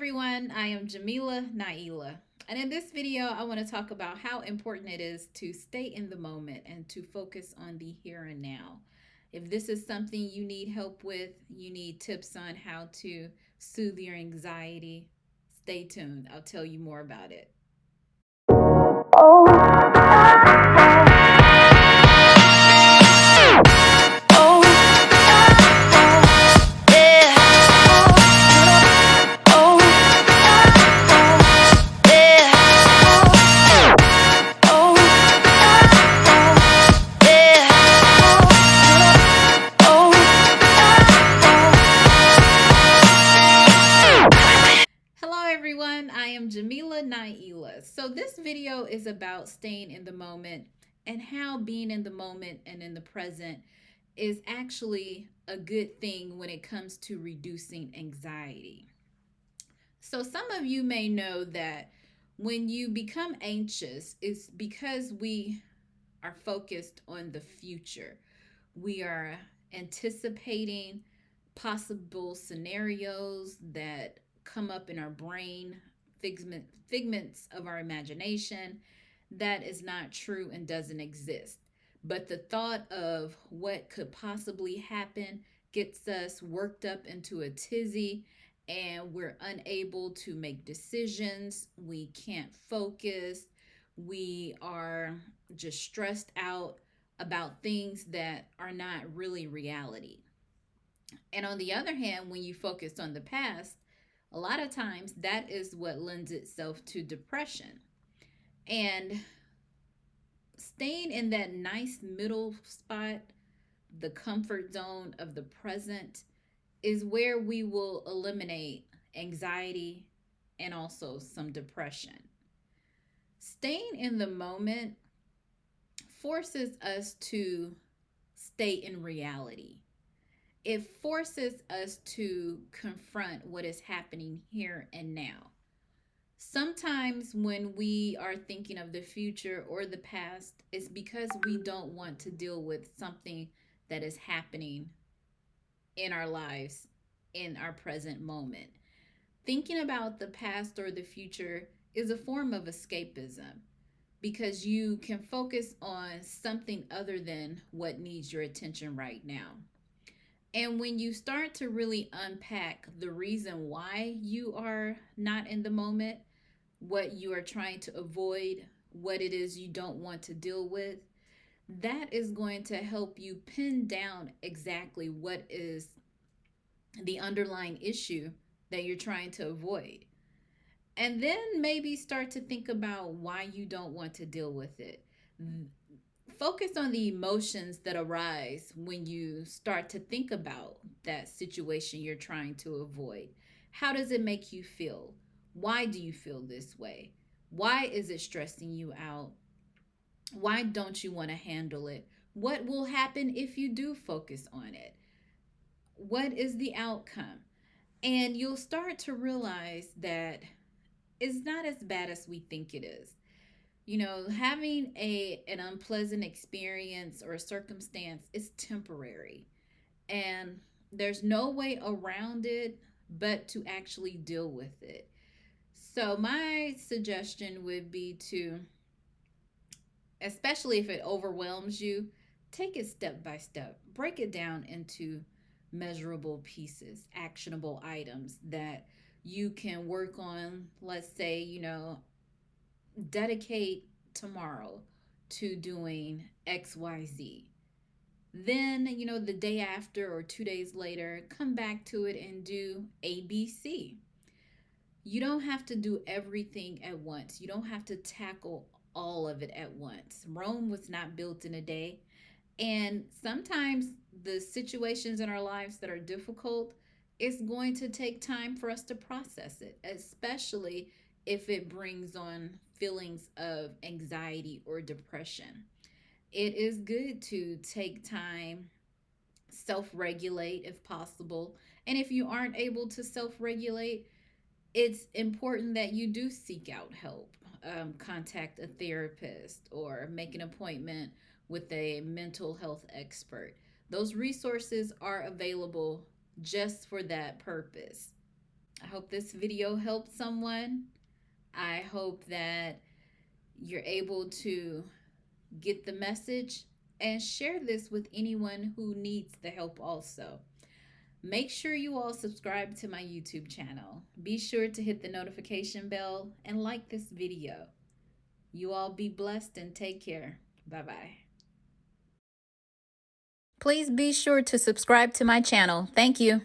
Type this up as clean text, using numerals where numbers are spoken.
everyone, I am Jamilanaila. And in this video, I want to talk about how important it is to stay in the moment and to focus on the here and now. If this is something you need help with, you need tips on how to soothe your anxiety, stay tuned. I'll tell you more about it. Hello everyone, I am Jamilanaila. So this video is about staying in the moment and how being in the moment and in the present is actually a good thing when it comes to reducing anxiety. So some of you may know that when you become anxious, it's because we are focused on the future. We are anticipating possible scenarios that come up in our brain, figments of our imagination that is not true and doesn't exist. But the thought of what could possibly happen gets us worked up into a tizzy, and we're unable to make decisions. We can't focus. We are just stressed out about things that are not really reality. And on the other hand, when you focus on the past, a lot of times that is what lends itself to depression. And staying in that nice middle spot, the comfort zone of the present, is where we will eliminate anxiety and also some depression. Staying in the moment forces us to stay in reality. It forces us to confront what is happening here and now. Sometimes when we are thinking of the future or the past, it's because we don't want to deal with something that is happening in our lives in our present moment. Thinking about the past or the future is a form of escapism because you can focus on something other than what needs your attention right now. And when you start to really unpack the reason why you are not in the moment, what you are trying to avoid, what it is you don't want to deal with, that is going to help you pin down exactly what is the underlying issue that you're trying to avoid. And then maybe start to think about why you don't want to deal with it. Focus on the emotions that arise when you start to think about that situation you're trying to avoid. How does it make you feel? Why do you feel this way? Why is it stressing you out? Why don't you want to handle it? What will happen if you do focus on it? What is the outcome? And you'll start to realize that it's not as bad as we think it is. Having an unpleasant experience or a circumstance is temporary, and there's no way around it but to actually deal with it. So my suggestion would be to, especially if it overwhelms you, take it step by step. Break it down into measurable pieces, actionable items that you can work on. Let's say, dedicate tomorrow to doing XYZ. Then, the day after or 2 days later, come back to it and do ABC. You don't have to do everything at once. You don't have to tackle all of it at once. Rome was not built in a day. And sometimes the situations in our lives that are difficult, it's going to take time for us to process it, especially if it brings on feelings of anxiety or depression. It is good to take time, self regulate if possible. And if you aren't able to self regulate, it's important that you do seek out help. Contact a therapist or make an appointment with a mental health expert. Those resources are available just for that purpose. I hope this video helped someone. I hope that you're able to get the message and share this with anyone who needs the help also. Make sure you all subscribe to my YouTube channel. Be sure to hit the notification bell and like this video. You all be blessed and take care. Bye-bye. Please be sure to subscribe to my channel. Thank you.